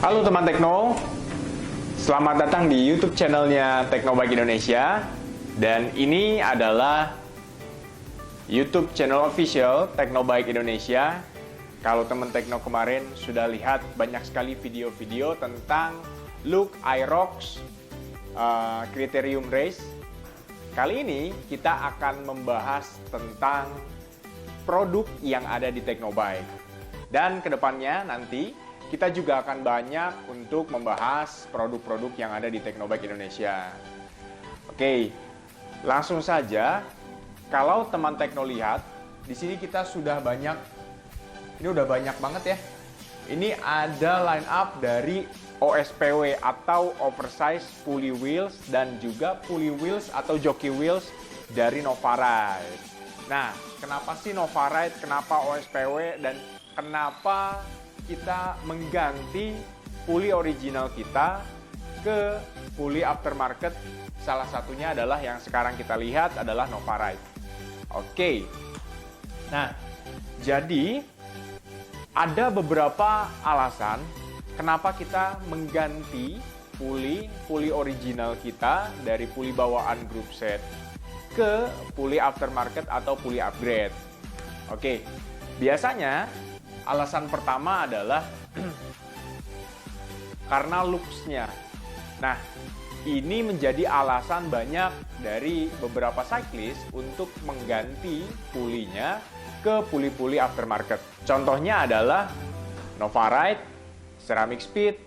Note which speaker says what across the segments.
Speaker 1: Halo teman Tekno, selamat datang di YouTube channelnya Teknobike Indonesia. Dan ini adalah YouTube channel official Teknobike Indonesia. Kalau teman Tekno kemarin sudah lihat banyak sekali video-video tentang look Aerox Criterium Race. Kali ini kita akan membahas tentang produk yang ada di Teknobike. Dan kedepannya nanti kita juga akan banyak untuk membahas produk-produk yang ada di Teknobike Indonesia. Oke, langsung saja. Kalau teman Tekno lihat, di sini kita sudah banyak, ini udah banyak banget ya. Ini ada line up dari OSPW atau Oversize Pulley Wheels dan juga Pulley Wheels atau Jockey Wheels dari Novaride. Nah, kenapa sih Novaride, kenapa OSPW, dan kenapa kita mengganti pulley original kita ke pulley aftermarket? Salah satunya adalah yang sekarang kita lihat adalah Novaride. Oke. Nah, jadi ada beberapa alasan kenapa kita mengganti pulley original kita dari pulley bawaan group set ke pulley aftermarket atau pulley upgrade. Oke. Biasanya alasan pertama adalah karena looks-nya. Nah, ini menjadi alasan banyak dari beberapa cyclist untuk mengganti pulley-nya ke pulley-pulley aftermarket. Contohnya adalah Novaride, Ceramic Speed,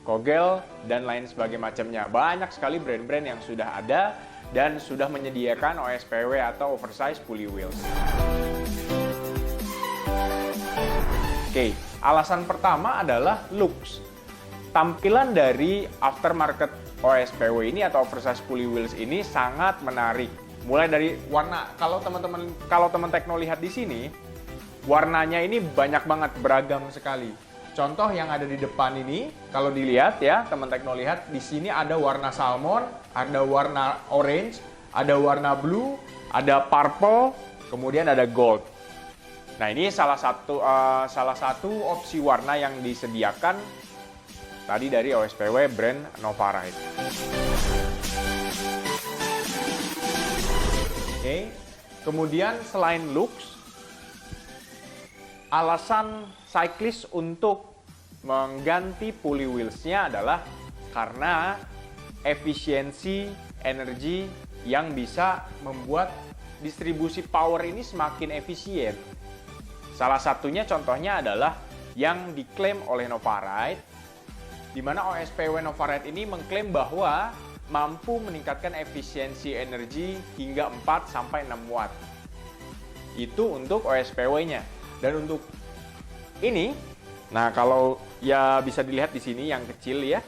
Speaker 1: Kogel, dan lain sebagainya macamnya. Banyak sekali brand-brand yang sudah ada dan sudah menyediakan OSPW atau Oversize Pulley Wheels. Oke, alasan pertama adalah looks. Tampilan dari aftermarket OSPW ini atau Oversize Pulley Wheels ini sangat menarik. Mulai dari warna, kalau teman Tekno lihat di sini, warnanya ini banyak banget, beragam sekali. Contoh yang ada di depan ini, kalau dilihat ya, teman Tekno lihat di sini ada warna salmon, ada warna orange, ada warna blue, ada purple, kemudian ada gold. Nah, ini salah satu opsi warna yang disediakan tadi dari OSPW brand Novaride. Oke. Kemudian selain looks, alasan cyclist untuk mengganti pulley wheels-nya adalah karena efisiensi energi yang bisa membuat distribusi power ini semakin efisien. Salah satunya contohnya adalah yang diklaim oleh Novaride, di mana OSPW Novaride ini mengklaim bahwa mampu meningkatkan efisiensi energi hingga 4-6 watt. Itu untuk OSPW-nya. Dan untuk ini, nah kalau ya bisa dilihat di sini yang kecil ya.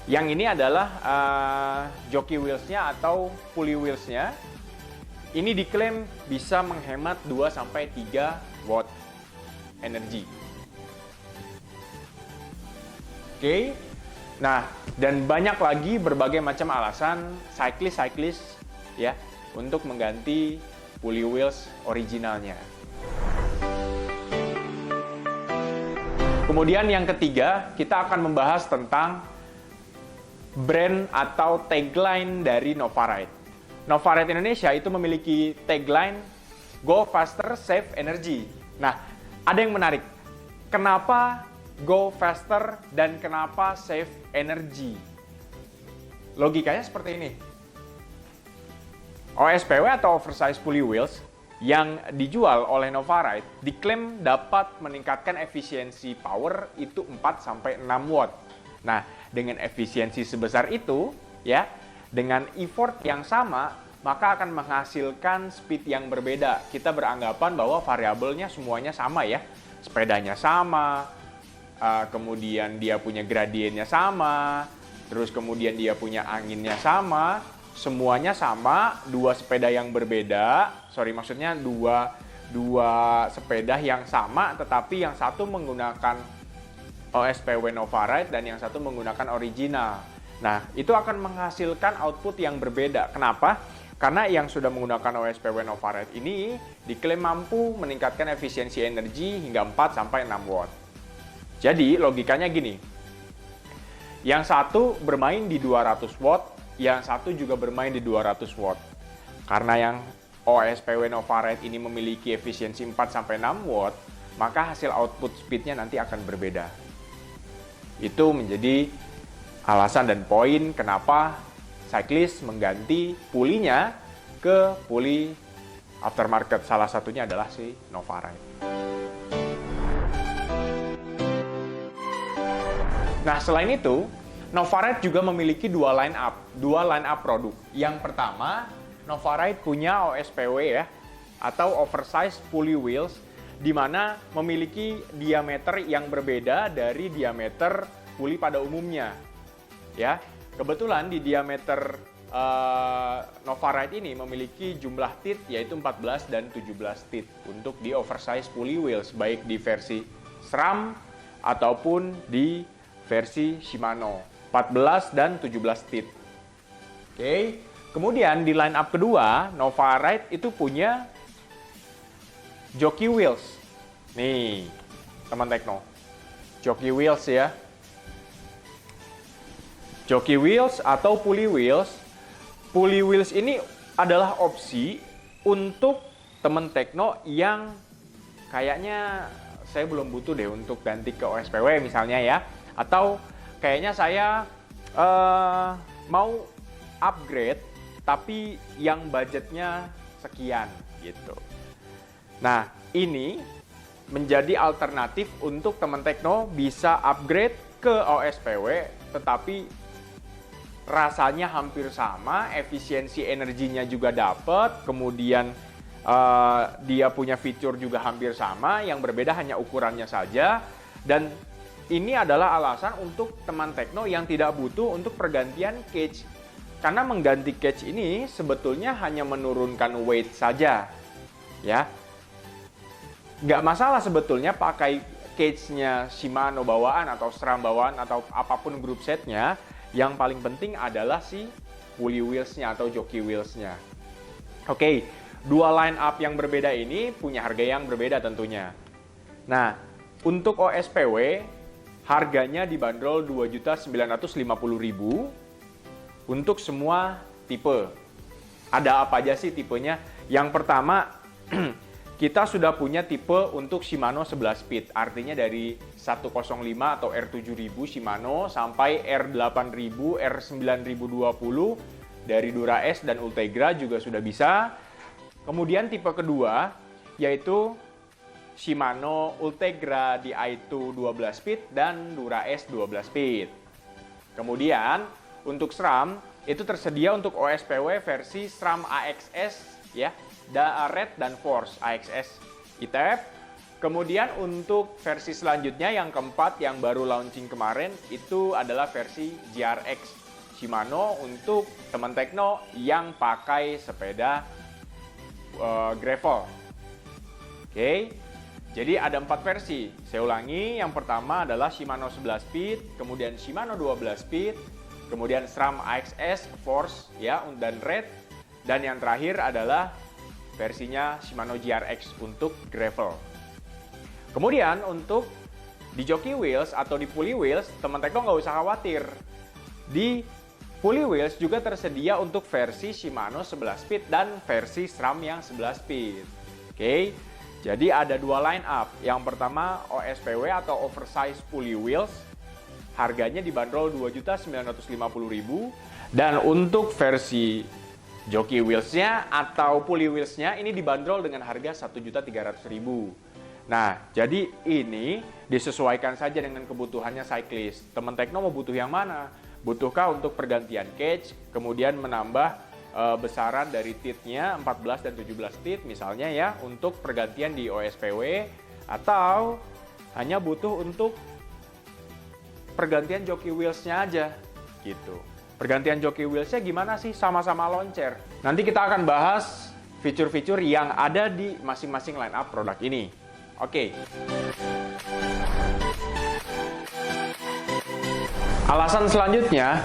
Speaker 1: Yang ini adalah jockey wheels-nya atau pulley wheels-nya. Ini diklaim bisa menghemat 2-3 watt energi. Oke. Nah, dan banyak lagi berbagai macam alasan cyclist ya untuk mengganti pulley wheels originalnya. Kemudian yang ketiga, kita akan membahas tentang brand atau tagline dari Novaride. Novaride Indonesia itu memiliki tagline Go Faster, Save Energy. Nah, ada yang menarik. Kenapa Go Faster dan kenapa Save Energy? Logikanya seperti ini. OSPW atau Oversize Pulley Wheels yang dijual oleh Novaride diklaim dapat meningkatkan efisiensi power itu 4-6 watt. Nah, dengan efisiensi sebesar itu, ya, dengan effort yang sama, maka akan menghasilkan speed yang berbeda. Kita beranggapan bahwa variabelnya semuanya sama ya. Sepedanya sama, kemudian dia punya gradiennya sama, terus kemudian dia punya anginnya sama, semuanya sama, dua sepeda yang berbeda, maksudnya dua sepeda yang sama, tetapi yang satu menggunakan OSPW Novaride dan yang satu menggunakan original. Nah, itu akan menghasilkan output yang berbeda. Kenapa? Karena yang sudah menggunakan OSPW Novaride ini diklaim mampu meningkatkan efisiensi energi hingga 4-6 watt. Jadi logikanya gini, Yang satu bermain di 200 watt, yang satu juga bermain di 200 watt. Karena yang OSPW Novaride ini memiliki efisiensi 4-6 watt, maka hasil output speednya nanti akan berbeda. Itu menjadi alasan dan poin kenapa cyclist mengganti pulinya ke puli aftermarket. Salah satunya adalah si Novaride. Nah, selain itu, Novaride juga memiliki dua line up produk. Yang pertama, Novaride punya OSPW ya, atau oversized pulley wheels, di mana memiliki diameter yang berbeda dari diameter puli pada umumnya. Ya, kebetulan di diameter Novaride ini memiliki jumlah teeth yaitu 14 dan 17 teeth untuk di oversized pulley wheels, baik di versi SRAM ataupun di versi Shimano, 14 dan 17 teeth. Oke. Kemudian di line up kedua, Novaride itu punya jockey wheels. Nih, teman Tekno. Jockey wheels ya. Jockey wheels atau pulley wheels. Pulley wheels ini adalah opsi untuk teman Tekno yang kayaknya saya belum butuh deh untuk ganti ke OSPW misalnya ya. Atau kayaknya saya mau upgrade tapi yang budgetnya sekian gitu. Nah, ini menjadi alternatif untuk teman Tekno bisa upgrade ke OSPW tetapi rasanya hampir sama, efisiensi energinya juga dapat, kemudian dia punya fitur juga hampir sama, yang berbeda hanya ukurannya saja. Dan ini adalah alasan untuk teman Tekno yang tidak butuh untuk pergantian cage. Karena mengganti cage ini sebetulnya hanya menurunkan weight saja. Ya. Nggak masalah sebetulnya pakai cage-nya Shimano bawaan atau SRAM bawaan atau apapun grup setnya. Yang paling penting adalah si pulley wheels-nya atau jockey wheels-nya. Oke, dua line up yang berbeda ini punya harga yang berbeda tentunya. Nah, untuk OSPW harganya dibanderol Rp2.950.000 untuk semua tipe. Ada apa aja sih tipenya? Yang pertama, kita sudah punya tipe untuk Shimano 11 speed. Artinya dari 105 atau R7000 Shimano sampai R8000, R9020 dari Dura S dan Ultegra juga sudah bisa. Kemudian tipe kedua yaitu Shimano Ultegra Di2 12 speed dan Dura S 12 speed. Kemudian untuk SRAM itu tersedia untuk OSPW versi SRAM AXS ya, Red dan Force AXS ITF. Kemudian untuk versi selanjutnya yang keempat yang baru launching kemarin itu adalah versi GRX Shimano untuk teman Tekno yang pakai sepeda gravel. Oke. Jadi ada 4 versi. Saya ulangi, yang pertama adalah Shimano 11 speed, kemudian Shimano 12 speed, kemudian SRAM AXS Force ya dan Red, dan yang terakhir adalah versinya Shimano GRX untuk gravel. Kemudian untuk di jockey wheels atau di pulley wheels, teman Tekno nggak usah khawatir. Di pulley wheels juga tersedia untuk versi Shimano 11 speed dan versi SRAM yang 11 speed. Oke. Jadi ada dua line up. Yang pertama OSPW atau oversized pulley wheels. Harganya dibanderol Rp2.950.000. Dan untuk versi jockey wheels-nya atau pulley wheels-nya ini dibanderol dengan harga Rp1.300.000. Nah, jadi ini disesuaikan saja dengan kebutuhannya cyclist. Teman Tekno mau butuh yang mana? Butuhkah untuk pergantian cage, kemudian menambah besaran dari teeth-nya 14 dan 17 teeth misalnya ya untuk pergantian di OSPW, atau hanya butuh untuk pergantian jockey wheels-nya aja gitu. Pergantian jockey wheels-nya gimana sih? Sama-sama launcher. Nanti kita akan bahas fitur-fitur yang ada di masing-masing line up produk ini. Oke. Alasan selanjutnya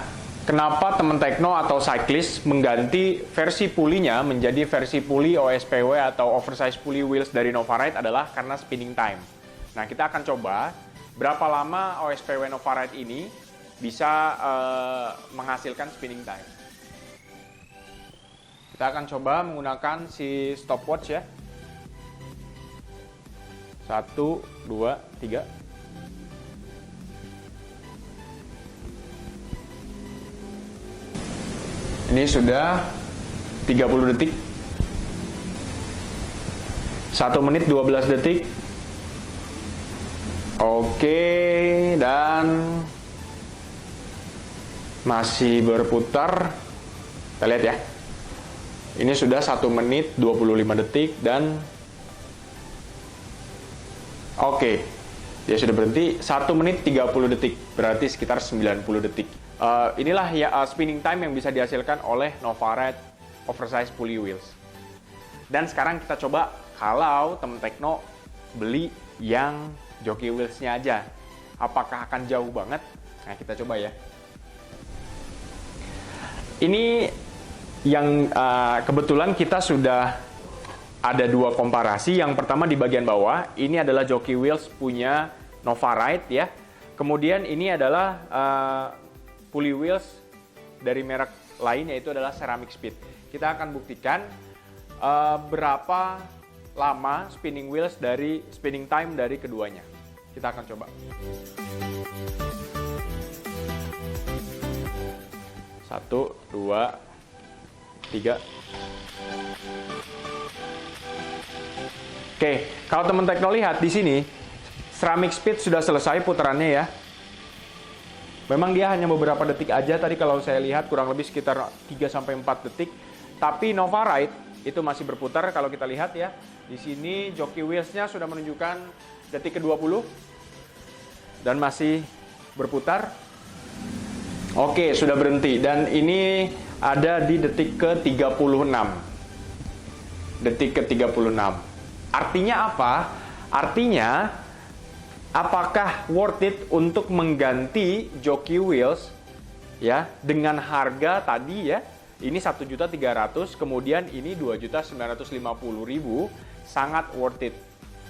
Speaker 1: kenapa teman Tekno atau cyclist mengganti versi pulinya menjadi versi puli OSPW atau oversized pulley wheels dari Novaride adalah karena spinning time. Nah, kita akan coba berapa lama OSPW Novaride ini bisa menghasilkan spinning time. Kita akan coba menggunakan si stopwatch ya. 1, 2, 3. Ini sudah 30 detik. 1 menit 12 detik. Oke, dan masih berputar. Kita lihat ya. Ini sudah 1 menit 25 detik dan oke, dia sudah berhenti. 1 menit 30 detik, berarti sekitar 90 detik. Inilah ya spinning time yang bisa dihasilkan oleh Novaride Oversize Pulley Wheels. Dan sekarang kita coba kalau teman Tekno beli yang jockey wheels-nya aja, apakah akan jauh banget? Nah, kita coba ya. Ini yang kebetulan kita sudah ada 2 komparasi. Yang pertama di bagian bawah, ini adalah jockey wheels punya Novaride ya. Kemudian ini adalah pulley wheels dari merek lain, yaitu adalah Ceramic Speed. Kita akan buktikan berapa lama spinning time dari keduanya. Kita akan coba. 1, 2, 3. Oke, kalau teman Tekno lihat di sini, Ceramic Speed sudah selesai putarannya ya. Memang dia hanya beberapa detik aja, tadi kalau saya lihat kurang lebih sekitar 3-4 detik. Tapi Novaride itu masih berputar kalau kita lihat ya. Di sini jockey wheels-nya sudah menunjukkan detik ke-20 dan masih berputar. Oke, sudah berhenti dan ini ada di detik ke-36. Detik ke-36. Artinya apa? Artinya apakah worth it untuk mengganti jockey wheels ya dengan harga tadi ya? Ini 1.300.000, kemudian ini 2.950.000, sangat worth it.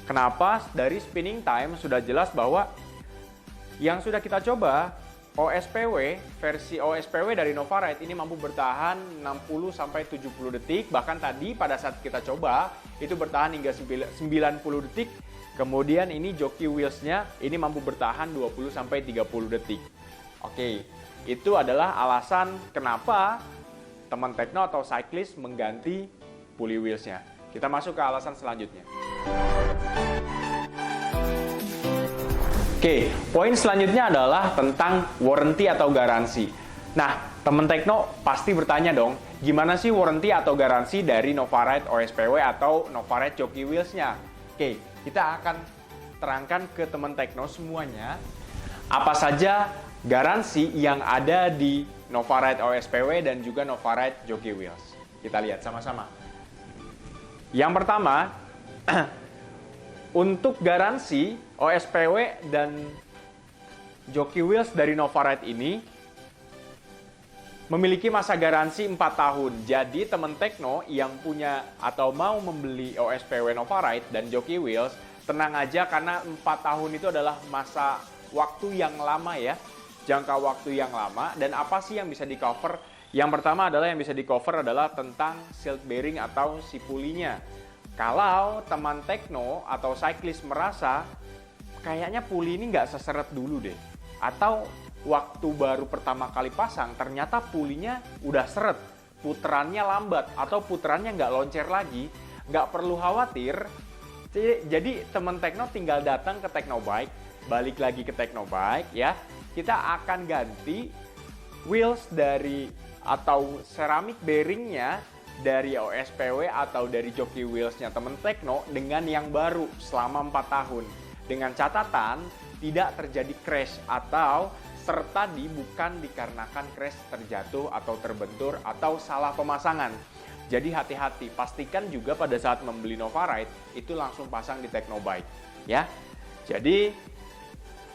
Speaker 1: Kenapa? Dari spinning time sudah jelas bahwa yang sudah kita coba OSPW, versi OSPW dari Novaride ini mampu bertahan 60-70 detik. Bahkan tadi pada saat kita coba, itu bertahan hingga 90 detik. Kemudian ini jockey wheels-nya ini mampu bertahan 20-30 detik. Oke, itu adalah alasan kenapa teman Tekno atau cyclist mengganti pulley wheels-nya. Kita masuk ke alasan selanjutnya. Oke, poin selanjutnya adalah tentang warranty atau garansi. Nah, teman Tekno pasti bertanya dong, gimana sih warranty atau garansi dari Novaride OSPW atau Novaride jockey wheels-nya? Oke, kita akan terangkan ke teman Tekno semuanya apa saja garansi yang ada di Novaride OSPW dan juga Novaride jockey wheels. Kita lihat sama-sama. Yang pertama, untuk garansi OSPW dan jockey wheels dari Novaride ini memiliki masa garansi 4 tahun. Jadi teman Tekno yang punya atau mau membeli OSPW Novaride dan jockey wheels, tenang aja karena 4 tahun itu adalah masa waktu yang lama ya. Jangka waktu yang lama. Dan apa sih yang bisa di cover? Yang pertama adalah yang bisa di cover adalah tentang shield bearing atau si pulinya. Kalau teman Tekno atau cyclist merasa kayaknya puli ini nggak seseret dulu deh, atau waktu baru pertama kali pasang ternyata pulinya udah seret, puterannya lambat atau puterannya nggak loncer lagi, nggak perlu khawatir. Jadi teman Tekno tinggal datang ke Teknobike, balik lagi ke Teknobike ya, kita akan ganti wheels dari atau ceramic bearingnya dari OSPW atau dari jockey wheels-nya teman Tekno dengan yang baru selama 4 tahun. Dengan catatan tidak terjadi crash atau serta bukan dikarenakan crash, terjatuh atau terbentur atau salah pemasangan. Jadi hati-hati, pastikan juga pada saat membeli Novaride itu langsung pasang di Teknobike ya. Jadi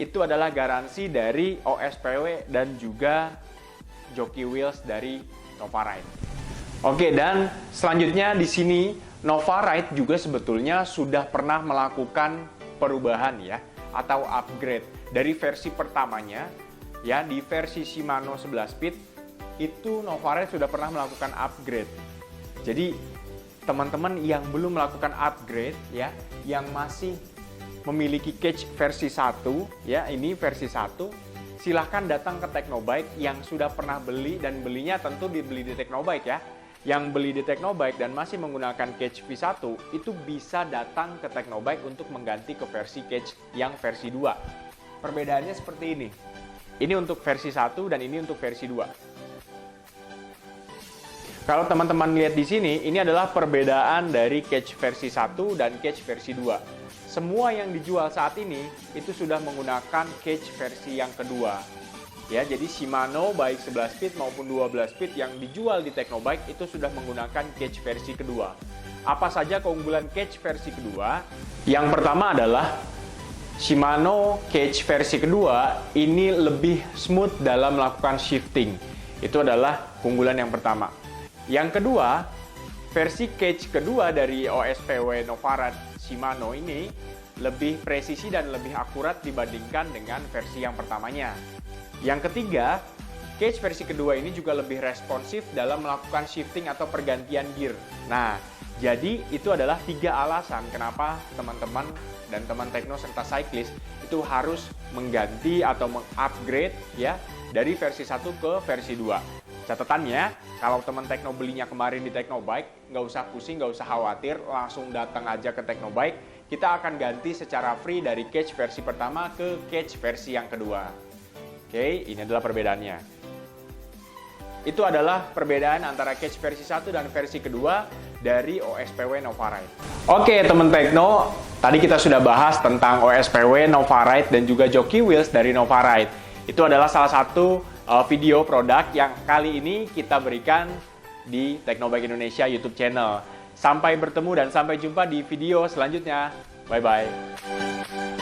Speaker 1: itu adalah garansi dari OSPW dan juga jockey wheels dari Novaride. Oke, dan selanjutnya di sini Novaride juga sebetulnya sudah pernah melakukan perubahan ya atau upgrade dari versi pertamanya ya di versi Shimano 11 speed itu Novaride sudah pernah melakukan upgrade. Jadi teman-teman yang belum melakukan upgrade ya, yang masih memiliki cage versi 1 ya, ini versi 1, silahkan datang ke Teknobike yang sudah pernah beli dan belinya tentu dibeli di Teknobike ya. Yang beli di Teknobike dan masih menggunakan cage V1 itu bisa datang ke Teknobike untuk mengganti ke versi cage yang versi 2. Perbedaannya seperti ini. Ini untuk versi 1 dan ini untuk versi 2. Kalau teman-teman lihat di sini, ini adalah perbedaan dari cage versi 1 dan cage versi 2. Semua yang dijual saat ini itu sudah menggunakan cage versi yang kedua. Ya, jadi Shimano baik 11 speed maupun 12 speed yang dijual di Teknobike itu sudah menggunakan cage versi kedua. Apa saja keunggulan cage versi kedua? Yang pertama adalah Shimano cage versi kedua ini lebih smooth dalam melakukan shifting. Itu adalah keunggulan yang pertama. Yang kedua, versi cage kedua dari OSPW Novaride Shimano ini lebih presisi dan lebih akurat dibandingkan dengan versi yang pertamanya. Yang ketiga, cage versi kedua ini juga lebih responsif dalam melakukan shifting atau pergantian gear. Nah, jadi itu adalah 3 alasan kenapa teman-teman dan teman tekno serta cyclist itu harus mengganti atau mengupgrade ya dari versi 1 ke versi 2. Catatannya, kalau teman tekno belinya kemarin di Teknobike, nggak usah pusing, nggak usah khawatir, langsung datang aja ke Teknobike. Kita akan ganti secara free dari cage versi pertama ke cage versi yang kedua. Oke, ini adalah perbedaannya. Itu adalah perbedaan antara cage versi 1 dan versi kedua dari OSPW Novaride. Oke teman tekno, tadi kita sudah bahas tentang OSPW Novaride dan juga jockey wheels dari Novaride. Itu adalah salah satu video produk yang kali ini kita berikan di Teknobike Indonesia YouTube channel. Sampai bertemu dan sampai jumpa di video selanjutnya. Bye-bye.